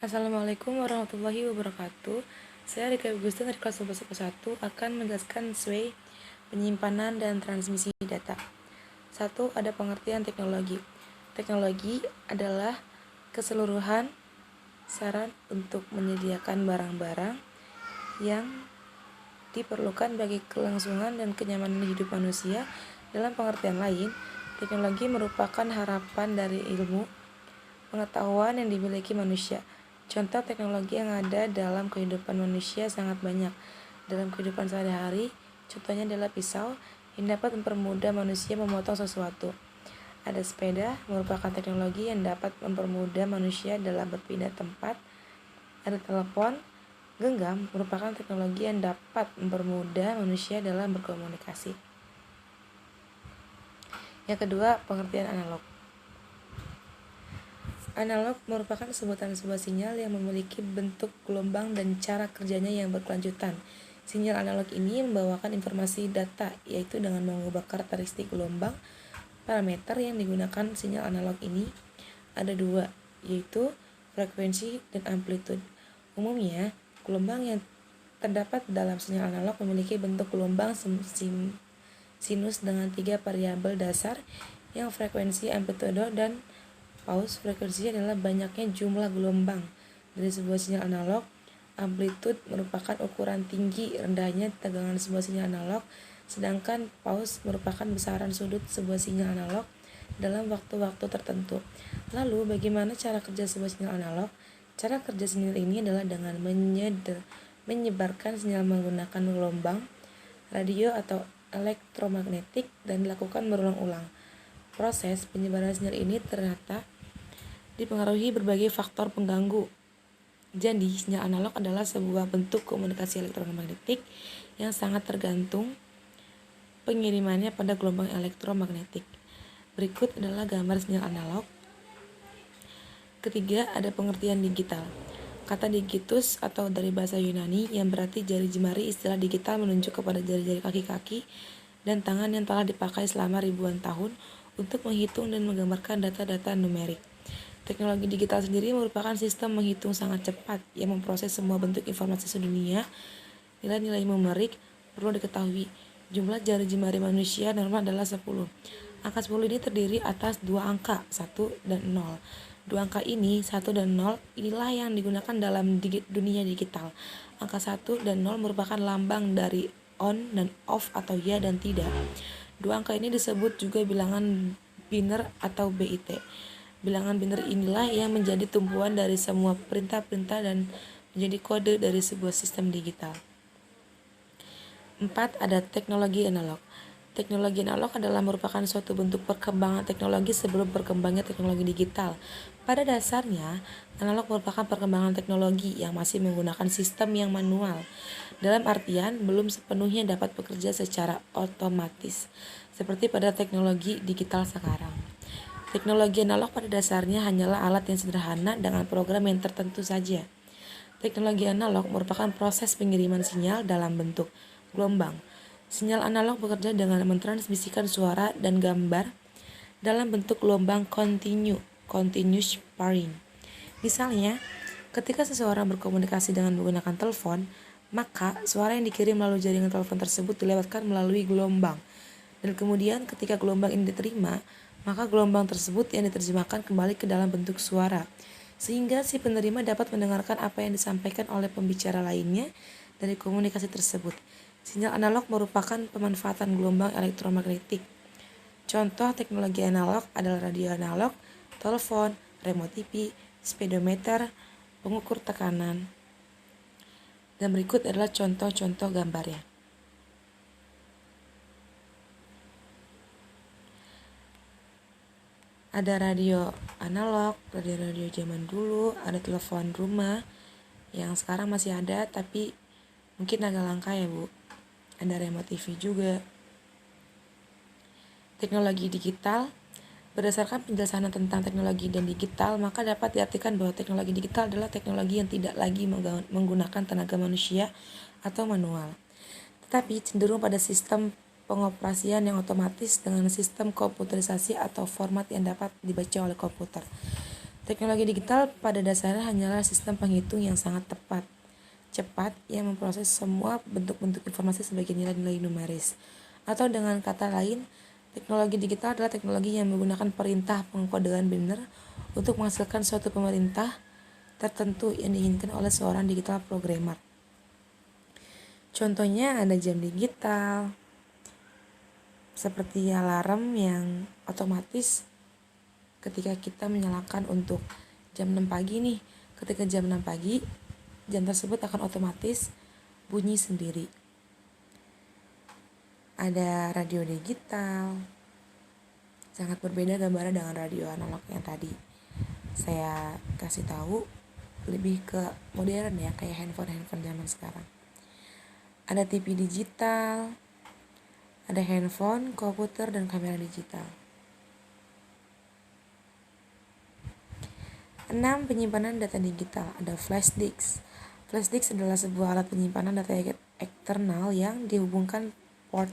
Assalamualaikum warahmatullahi wabarakatuh. Saya Rika Gustin dari kelas 11 akan menjelaskan SWAY, penyimpanan dan transmisi data. 1. Ada pengertian teknologi. Teknologi adalah keseluruhan saran untuk menyediakan barang-barang yang diperlukan bagi kelangsungan dan kenyamanan hidup manusia. Dalam pengertian lain, teknologi merupakan harapan dari ilmu pengetahuan yang dimiliki manusia. Contoh teknologi yang ada dalam kehidupan manusia sangat banyak. Dalam kehidupan sehari-hari, contohnya adalah pisau yang dapat mempermudah manusia memotong sesuatu. Ada sepeda, merupakan teknologi yang dapat mempermudah manusia dalam berpindah tempat. Ada telepon genggam, merupakan teknologi yang dapat mempermudah manusia dalam berkomunikasi. Yang kedua, pengertian analog. Analog merupakan sebutan sebuah sinyal yang memiliki bentuk gelombang dan cara kerjanya yang berkelanjutan. Sinyal analog ini membawakan informasi data, yaitu dengan mengubah karakteristik gelombang. Parameter yang digunakan sinyal analog ini ada dua, yaitu frekuensi dan amplitude. Umumnya, gelombang yang terdapat dalam sinyal analog memiliki bentuk gelombang sinus dengan 3 variabel dasar, yang frekuensi, amplitudo, dan pause. Frekuensi adalah banyaknya jumlah gelombang dari sebuah sinyal analog. Amplitude merupakan ukuran tinggi rendahnya tegangan sebuah sinyal analog, sedangkan pause merupakan besaran sudut sebuah sinyal analog dalam waktu-waktu tertentu. Lalu, bagaimana cara kerja sebuah sinyal analog? Cara kerja sinyal ini adalah dengan menyebarkan sinyal menggunakan gelombang radio atau elektromagnetik dan dilakukan berulang-ulang. Proses penyebaran sinyal ini ternyata dipengaruhi berbagai faktor pengganggu. Jadi, sinyal analog adalah sebuah bentuk komunikasi elektromagnetik yang sangat tergantung pengirimannya pada gelombang elektromagnetik. Berikut adalah gambar sinyal analog. Ketiga, ada pengertian digital. Kata digitus atau dari bahasa Yunani yang berarti jari jemari, istilah digital menunjuk kepada jari-jari kaki-kaki dan tangan yang telah dipakai selama ribuan tahun untuk menghitung dan menggambarkan data-data numerik. Teknologi digital sendiri merupakan sistem menghitung sangat cepat yang memproses semua bentuk informasi sedunia. Nilai-nilai numerik perlu diketahui. Jumlah jari jemari manusia normal adalah 10. Angka 10 ini terdiri atas dua angka, 1 dan 0. Dua angka ini, 1 dan 0, inilah yang digunakan dalam dunia digital. Angka 1 dan 0 merupakan lambang dari on dan off atau ya dan tidak. Dua angka ini disebut juga bilangan biner atau BIT. Bilangan biner inilah yang menjadi tumpuan dari semua perintah-perintah dan menjadi kode dari sebuah sistem digital. 4. Ada teknologi analog. Teknologi analog adalah merupakan suatu bentuk perkembangan teknologi sebelum berkembangnya teknologi digital. Pada dasarnya, analog merupakan perkembangan teknologi yang masih menggunakan sistem yang manual, dalam artian belum sepenuhnya dapat bekerja secara otomatis, seperti pada teknologi digital sekarang. Teknologi analog pada dasarnya hanyalah alat yang sederhana dengan program yang tertentu saja. Teknologi analog merupakan proses pengiriman sinyal dalam bentuk gelombang. Sinyal analog bekerja dengan mentransmisikan suara dan gambar dalam bentuk gelombang continuous pairing. Misalnya, ketika seseorang berkomunikasi dengan menggunakan telepon, maka suara yang dikirim melalui jaringan telepon tersebut dilewatkan melalui gelombang. Dan kemudian ketika gelombang ini diterima, maka gelombang tersebut yang diterjemahkan kembali ke dalam bentuk suara, sehingga si penerima dapat mendengarkan apa yang disampaikan oleh pembicara lainnya dari komunikasi tersebut. Sinyal analog merupakan pemanfaatan gelombang elektromagnetik. Contoh teknologi analog adalah radio analog, telepon, remote TV, speedometer, pengukur tekanan. Dan berikut adalah contoh-contoh gambarnya. Ada radio analog, radio zaman dulu, ada telepon rumah yang sekarang masih ada tapi mungkin agak langka ya Bu. Ada remote TV juga. Teknologi digital. Berdasarkan penjelasan tentang teknologi dan digital, maka dapat diartikan bahwa teknologi digital adalah teknologi yang tidak lagi menggunakan tenaga manusia atau manual, tetapi cenderung pada sistem pengoperasian yang otomatis dengan sistem komputerisasi atau format yang dapat dibaca oleh komputer. Teknologi digital pada dasarnya hanyalah sistem penghitung yang sangat cepat yang memproses semua bentuk-bentuk informasi sebagai nilai-nilai numeris. Atau dengan kata lain, teknologi digital adalah teknologi yang menggunakan perintah pengkodean biner untuk menghasilkan suatu pemerintah tertentu yang diinginkan oleh seorang digital programmer. Contohnya ada jam digital, seperti alarm yang otomatis ketika kita menyalakan untuk jam 6 pagi nih. Ketika jam 6 pagi, jam tersebut akan otomatis bunyi sendiri. Ada radio digital, sangat berbeda gambarnya dengan radio analog yang tadi. Saya kasih tahu lebih ke modern ya, kayak handphone zaman sekarang. Ada TV digital, ada handphone, komputer, dan kamera digital. 6. Penyimpanan data digital. Ada flash disk. Flash disk adalah sebuah alat penyimpanan data eksternal yang dihubungkan port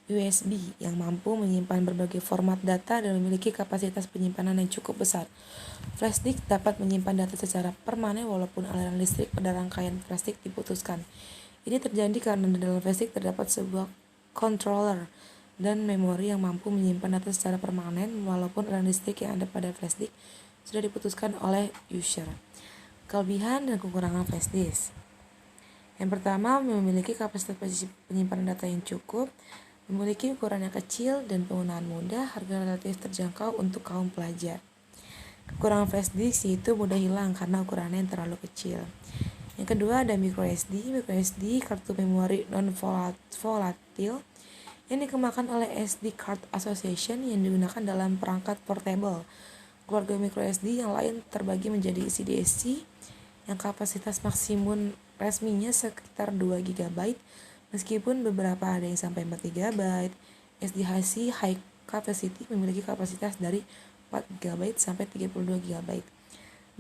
USB yang mampu menyimpan berbagai format data dan memiliki kapasitas penyimpanan yang cukup besar. Flash disk dapat menyimpan data secara permanen walaupun aliran listrik pada rangkaian flash disk diputuskan. Ini terjadi karena di dalam flash disk terdapat sebuah controller dan memori yang mampu menyimpan data secara permanen walaupun aliran listrik yang ada pada flash disk sudah diputuskan oleh user. Kelebihan dan kekurangan flash disk. Yang pertama, memiliki kapasitas penyimpanan data yang cukup, memiliki ukuran yang kecil dan penggunaan mudah, harga relatif terjangkau untuk kaum pelajar. Kekurangan flash disk yaitu mudah hilang karena ukurannya yang terlalu kecil. Yang kedua ada microSD. MicroSD kartu memori non-volatil yang dikembangkan oleh SD Card Association yang digunakan dalam perangkat portable. Keluarga microSD yang lain terbagi menjadi CDSC yang kapasitas maksimum resminya sekitar 2 GB, meskipun beberapa ada yang sampai 4 GB. SDHC High Capacity memiliki kapasitas dari 4 GB sampai 32 GB.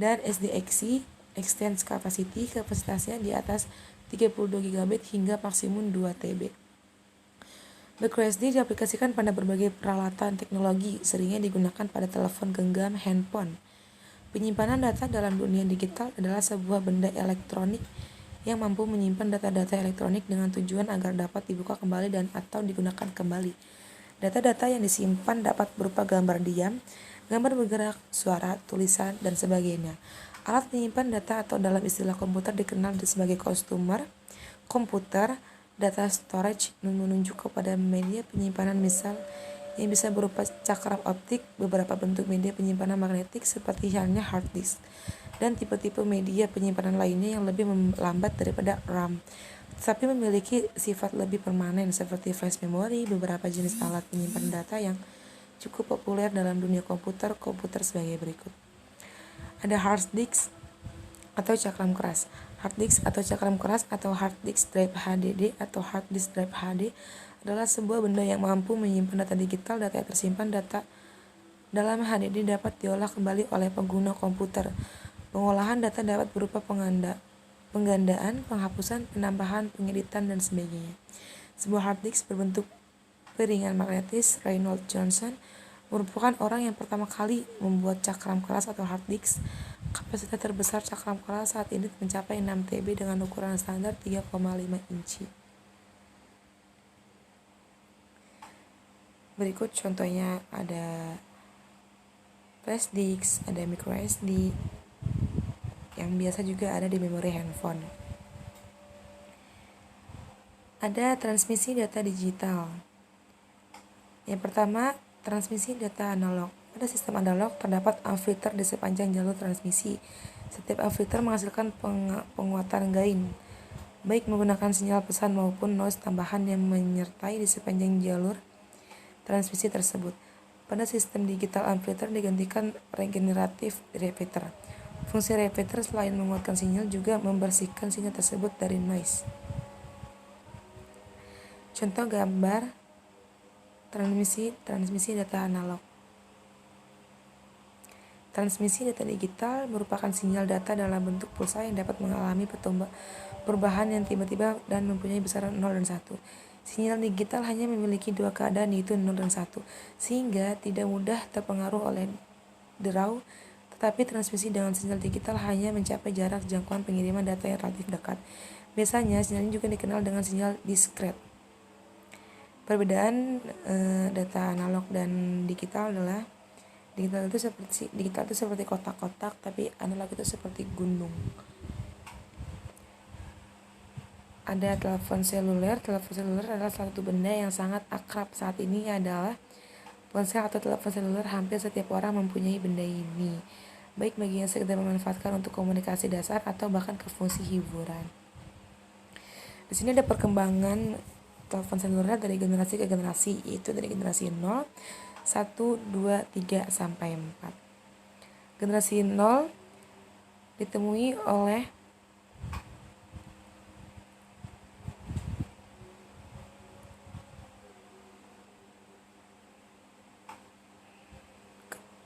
Dan SDXC Extended Capacity kapasitasnya di atas 32 GB hingga maksimum 2 TB. microSD diaplikasikan pada berbagai peralatan teknologi, seringnya digunakan pada telepon genggam handphone. Penyimpanan data dalam dunia digital adalah sebuah benda elektronik yang mampu menyimpan data-data elektronik dengan tujuan agar dapat dibuka kembali dan atau digunakan kembali. Data-data yang disimpan dapat berupa gambar diam, gambar bergerak, suara, tulisan, dan sebagainya. Alat penyimpan data atau dalam istilah komputer dikenal sebagai customer komputer. Data storage menunjuk kepada media penyimpanan misal yang bisa berupa cakram optik, beberapa bentuk media penyimpanan magnetik seperti halnya hard disk, dan tipe-tipe media penyimpanan lainnya yang lebih lambat daripada RAM, tetapi memiliki sifat lebih permanen seperti flash memory. Beberapa jenis alat penyimpanan data yang cukup populer dalam dunia komputer sebagai berikut. Ada hard disk atau cakram keras. Hard disk atau cakram keras atau hard disk drive HDD atau hard disk drive HD adalah sebuah benda yang mampu menyimpan data digital. Data yang tersimpan dalam HDD dapat diolah kembali oleh pengguna komputer. Pengolahan data dapat berupa penggandaan, penghapusan, penambahan, pengeditan, dan sebagainya. Sebuah hard disk berbentuk piringan magnetis. Reynolds-Johnson merupakan orang yang pertama kali membuat cakram keras atau hard disk. Kapasitas terbesar cakram keras saat ini mencapai 6 TB dengan ukuran standar 3,5 inci. Berikut contohnya ada flash disk, ada microSD, yang biasa juga ada di memori handphone. Ada transmisi data digital. Yang pertama, transmisi data analog. Pada sistem analog terdapat amplitude di sepanjang jalur transmisi. Setiap amplitude menghasilkan penguatan gain, baik menggunakan sinyal pesan maupun noise tambahan yang menyertai di sepanjang jalur transmisi tersebut. Pada sistem digital, amplitude digantikan regenerative repeater. Fungsi repeater selain menguatkan sinyal juga membersihkan sinyal tersebut dari noise. Contoh gambar transmisi data analog. Transmisi data digital merupakan sinyal data dalam bentuk pulsa yang dapat mengalami perubahan yang tiba-tiba dan mempunyai besaran 0 dan 1. Sinyal digital hanya memiliki dua keadaan, yaitu 0 dan 1, sehingga tidak mudah terpengaruh oleh derau Tetapi transmisi dengan sinyal digital hanya mencapai jarak jangkauan pengiriman data yang relatif dekat. Biasanya sinyal ini juga dikenal dengan sinyal diskret. Perbedaan data analog dan digital adalah digital itu seperti kotak-kotak, tapi analog itu seperti gunung. Ada telepon seluler. Telepon seluler adalah salah satu benda yang sangat akrab saat ini adalah ponsel atau telepon seluler. Hampir setiap orang mempunyai benda ini, baik bagi yang sekedar memanfaatkan untuk komunikasi dasar atau bahkan ke fungsi hiburan. Di sini ada perkembangan telepon seluler dari generasi ke generasi, yaitu dari generasi 0, 1, 2, 3, sampai 4. Generasi 0 ditemui oleh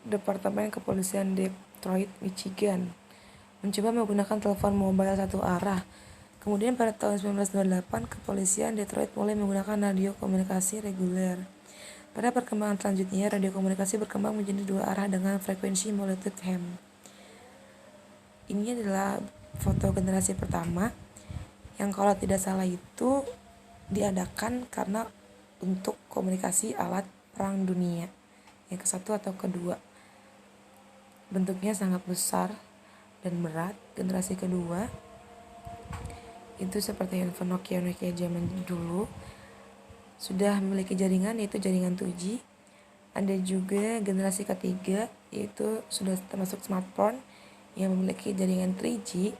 Departemen Kepolisian Detroit, Michigan, mencoba menggunakan telepon mobile satu arah. Kemudian pada tahun 1928, Kepolisian Detroit mulai menggunakan radio komunikasi reguler. Pada perkembangan selanjutnya, radio komunikasi berkembang menjadi dua arah dengan frekuensi modulated ham. Ini adalah foto generasi pertama yang kalau tidak salah itu diadakan karena untuk komunikasi alat perang dunia yang ke-1 atau kedua. Bentuknya sangat besar dan berat. Generasi kedua itu seperti handphone Nokia zaman dulu, sudah memiliki jaringan, yaitu jaringan 2G. Ada juga generasi ketiga, yaitu sudah termasuk smartphone yang memiliki jaringan 3G.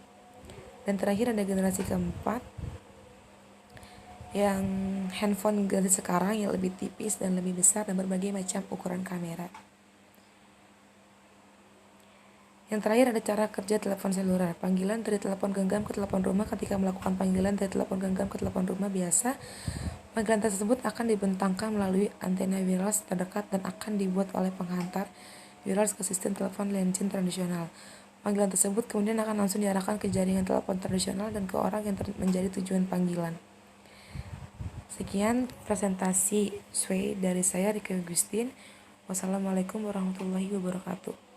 Dan terakhir ada generasi keempat, yang handphone generasi sekarang yang lebih tipis dan lebih besar dan berbagai macam ukuran kamera. Yang terakhir ada cara kerja telepon seluler. Panggilan dari telepon genggam ke telepon rumah. Ketika melakukan panggilan dari telepon genggam ke telepon rumah biasa, panggilan tersebut akan dibentangkan melalui antena wireless terdekat dan akan dibuat oleh penghantar wireless ke sistem telepon landline tradisional. Panggilan tersebut kemudian akan langsung diarahkan ke jaringan telepon tradisional dan ke orang yang menjadi tujuan panggilan. Sekian presentasi Sway dari saya, Rika Agustin. Wassalamualaikum warahmatullahi wabarakatuh.